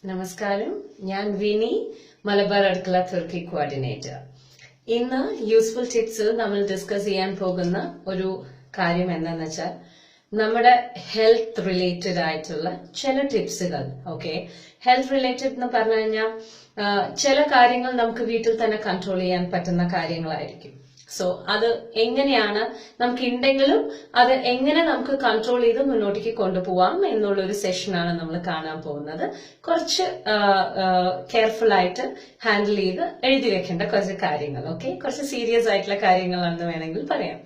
നമസ്കാരം, ഞാൻ വിനി, മലബാർ അടുക്കള തുർക്കി കോർഡിനേറ്റർ. ഇന്ന് യൂസ്ഫുൾ ടിപ്സിൽ നമ്മൾ ഡിസ്കസ് ചെയ്യാൻ പോകുന്ന ഒരു കാര്യം എന്താണെന്ന് വെച്ചാൽ നമ്മുടെ ഹെൽത്ത് റിലേറ്റഡ് ആയിട്ടുള്ള ചില ടിപ്സുകൾ. ഓക്കെ, ഹെൽത്ത് റിലേറ്റഡ് എന്ന് പറഞ്ഞു കഴിഞ്ഞാൽ ചില കാര്യങ്ങൾ നമുക്ക് വീട്ടിൽ തന്നെ കൺട്രോൾ ചെയ്യാൻ പറ്റുന്ന കാര്യങ്ങളായിരിക്കും. സോ അത് എങ്ങനെയാണ് നമുക്ക് ഉണ്ടെങ്കിലും അത് എങ്ങനെ നമുക്ക് കൺട്രോൾ ചെയ്ത് മുന്നോട്ടേക്ക് കൊണ്ടുപോവാം എന്നുള്ളൊരു സെഷനാണ് നമ്മൾ കാണാൻ പോകുന്നത്. കുറച്ച് കെയർഫുൾ ആയിട്ട് ഹാൻഡിൽ ചെയ്ത് എഴുതി വെക്കേണ്ട കുറച്ച് കാര്യങ്ങൾ. ഓക്കെ, കുറച്ച് സീരിയസ് ആയിട്ടുള്ള കാര്യങ്ങളാണെന്ന് വേണമെങ്കിൽ പറയാം.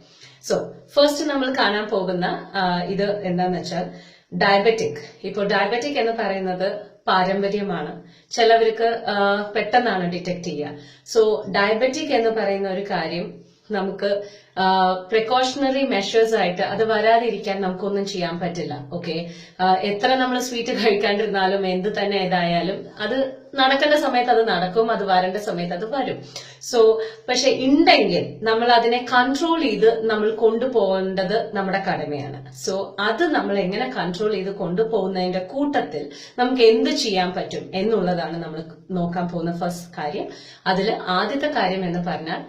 സോ ഫസ്റ്റ് നമ്മൾ കാണാൻ പോകുന്ന ഇത് എന്താന്ന് വെച്ചാൽ ഡയബറ്റിക്. ഇപ്പോൾ ഡയബറ്റിക് എന്ന് പറയുന്നത് പാരമ്പര്യമാണ്. ചിലവർക്ക് പെട്ടെന്നാണ് ഡിറ്റക്ട് ചെയ്യുക. സോ ഡയബറ്റിക് എന്ന് പറയുന്ന ഒരു കാര്യം നമുക്ക് പ്രിക്കോഷണറി മെഷേഴ്സ് ആയിട്ട് അത് വരാതിരിക്കാൻ നമുക്കൊന്നും ചെയ്യാൻ പറ്റില്ല. ഓക്കെ, എത്ര നമ്മൾ സ്വീറ്റ് കഴിക്കാണ്ടിരുന്നാലും എന്ത് തന്നെ ഏതായാലും അത് നടക്കേണ്ട സമയത്ത് അത് നടക്കും, അത് വരേണ്ട സമയത്ത് അത് വരും. സോ പക്ഷെ ഉണ്ടെങ്കിൽ നമ്മൾ അതിനെ കൺട്രോൾ ചെയ്ത് നമ്മൾ കൊണ്ടുപോകേണ്ടത് നമ്മുടെ കടമയാണ്. സോ അത് നമ്മൾ എങ്ങനെ കൺട്രോൾ ചെയ്ത് കൊണ്ടുപോകുന്നതിന്റെ കൂട്ടത്തിൽ നമുക്ക് എന്ത് ചെയ്യാൻ പറ്റും എന്നുള്ളതാണ് നമ്മൾ നോക്കാൻ പോകുന്ന ഫസ്റ്റ് കാര്യം. അതിൽ ആദ്യത്തെ കാര്യം എന്ന് പറഞ്ഞാൽ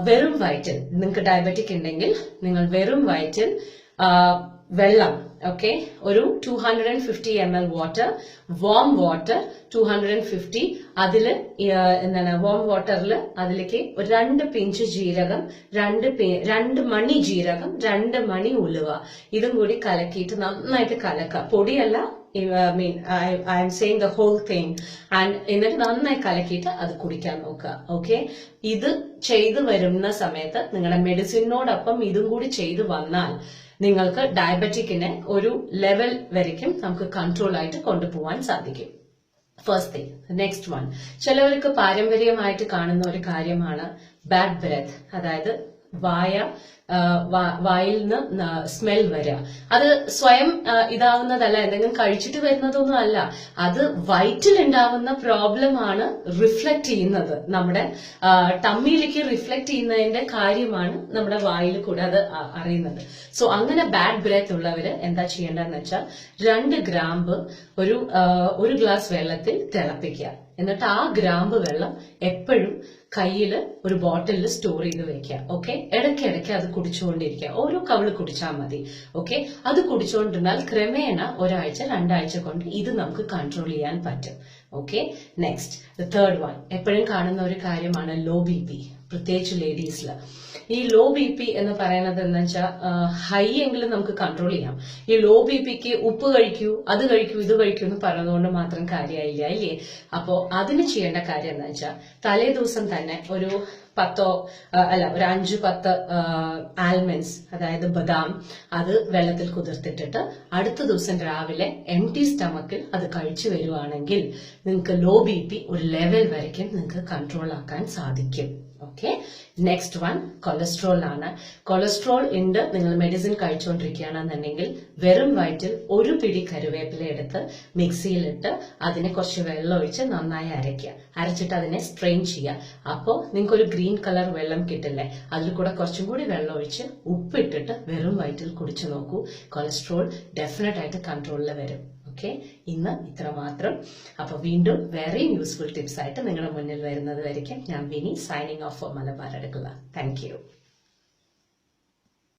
വെറും വയറ്റിൽ, നിങ്ങൾക്ക് ഡയബറ്റിക് ഉണ്ടെങ്കിൽ നിങ്ങൾ വെറും വയറ്റിൽ വെള്ളം, ഓക്കെ, ഒരു 250 ml വാട്ടർ, വാം വാട്ടർ 250, അതില് എന്താണ് വാം വാട്ടറിൽ അതിലേക്ക് 2 പിഞ്ച് ജീരകം, 2 മണി ജീരകം, 2 മണി ഉലുവ, ഇതും കൂടി കലക്കിയിട്ട് നന്നായിട്ട് കലക്കുക. പൊടിയല്ല, I am saying the whole thing. And എന്നിട്ട് നന്നായി കലക്കിയിട്ട് അത് കുടിക്കാൻ നോക്കുക. ഓക്കെ, ഇത് ചെയ്തു വരുന്ന സമയത്ത് നിങ്ങളുടെ മെഡിസിനോടൊപ്പം ഇതും കൂടി ചെയ്തു വന്നാൽ നിങ്ങൾക്ക് ഡയബറ്റിക്കിനെ ഒരു ലെവൽ വരയ്ക്കും നമുക്ക് കൺട്രോൾ ആയിട്ട് കൊണ്ടുപോകാൻ സാധിക്കും. First thing. നെക്സ്റ്റ് വൺ, ചിലവർക്ക് പാരമ്പര്യമായിട്ട് കാണുന്ന ഒരു കാര്യമാണ് ബാഡ് ബ്രെത്ത്, അതായത് വായിൽ നിന്ന് സ്മെൽ വരിക. അത് സ്വയം ഇതാവുന്നതല്ല, എന്തെങ്കിലും കഴിച്ചിട്ട് വരുന്നതൊന്നും അല്ല, അത് വയറ്റിൽ ഉണ്ടാവുന്ന പ്രോബ്ലം ആണ് റിഫ്ലക്ട് ചെയ്യുന്നത്, നമ്മുടെ ടമ്മിയിലേക്ക് റിഫ്ലക്ട് ചെയ്യുന്നതിന്റെ കാര്യമാണ് നമ്മുടെ വായിൽ കൂടെ അത് അറിയുന്നത്. സോ അങ്ങനെ ബാഡ് ബ്രെത്ത് ഉള്ളവര് എന്താ ചെയ്യേണ്ടതെന്ന് വെച്ചാൽ 2 ഗ്രാമ്പ് ഒരു ഗ്ലാസ് വെള്ളത്തിൽ തിളപ്പിക്കുക. എന്നിട്ട് ആ ഗ്രാമ്പ് വെള്ളം എപ്പോഴും കയ്യിൽ ഒരു ബോട്ടിലിൽ സ്റ്റോർ ചെയ്ത് വെക്കുക. ഓക്കെ, ഇടയ്ക്കിടയ്ക്ക് അത് കുടിച്ചുകൊണ്ടിരിക്കുക. ഓരോ കവിള് കുടിച്ചാൽ മതി. ഓക്കെ, അത് കുടിച്ചുകൊണ്ടിരുന്നാൽ ക്രമേണ 1-2 ആഴ്ച കൊണ്ട് ഇത് നമുക്ക് കൺട്രോൾ ചെയ്യാൻ പറ്റും. ഓക്കെ, നെക്സ്റ്റ് തേർഡ് വൺ, എപ്പോഴും കാണുന്ന ഒരു കാര്യമാണ് ലോ BP, പ്രത്യേകിച്ച് ലേഡീസിൽ. ഈ ലോ BP എന്ന് പറയുന്നത് എന്താ വെച്ചാൽ ഹൈ എങ്കിലും നമുക്ക് കൺട്രോൾ ചെയ്യാം. ഈ ലോ BPക്ക് ഉപ്പ് കഴിക്കൂ, അത് കഴിക്കൂ, ഇത് കഴിക്കൂ എന്ന് പറഞ്ഞതുകൊണ്ട് മാത്രം കാര്യമായില്ല, ഇല്ലേ? അപ്പോ അതിന് ചെയ്യേണ്ട കാര്യം എന്താ വെച്ചാൽ തലേ ദിവസം തന്നെ ഒരു 5-10 ആൽമണ്ട്സ്, അതായത് ബദാം, അത് വെള്ളത്തിൽ കുതിർത്തിട്ടിട്ട് അടുത്ത ദിവസം രാവിലെ എംപ്റ്റി സ്റ്റമക്കിൽ അത് കഴിച്ചു വരുവാണെങ്കിൽ നിങ്ങൾക്ക് ലോ BP ഒരു ലെവൽ വരയ്ക്കും നിങ്ങൾക്ക് കൺട്രോൾ ആക്കാൻ സാധിക്കും. ഓക്കെ, നെക്സ്റ്റ് വൺ കൊളസ്ട്രോൾ ആണ്. കൊളസ്ട്രോൾ ഉണ്ട്, നിങ്ങൾ മെഡിസിൻ കഴിച്ചുകൊണ്ടിരിക്കുകയാണെന്നുണ്ടെങ്കിൽ വെറും വയറ്റിൽ ഒരു പിടി കരുവേപ്പില എടുത്ത് മിക്സിയിലിട്ട് അതിനെ കുറച്ച് വെള്ളം ഒഴിച്ച് നന്നായി അരയ്ക്കുക. അരച്ചിട്ട് അതിനെ സ്ട്രെയിൻ ചെയ്യുക. അപ്പോൾ നിങ്ങൾക്ക് ഒരു ഗ്രീൻ കളർ വെള്ളം കിട്ടില്ലേ, അതിൽ കൂടെ കുറച്ചും കൂടി വെള്ളം ഒഴിച്ച് ഉപ്പിട്ടിട്ട് വെറും വയറ്റിൽ കുടിച്ചു നോക്കൂ. കൊളസ്ട്രോൾ ഡെഫിനറ്റ് ആയിട്ട് കൺട്രോളിൽ വരും. ഓക്കെ, ഇന്ന് ഇത്ര മാത്രം. അപ്പൊ വീണ്ടും വേറെ യൂസ്ഫുൾ ടിപ്സ് ആയിട്ട് നിങ്ങളുടെ മുന്നിൽ വരുന്നത് വരയ്ക്കും ഞാൻ വിനി, സൈനിങ് ഓഫ് ഫോർ മലബാർ അടുക്കള. Thank you.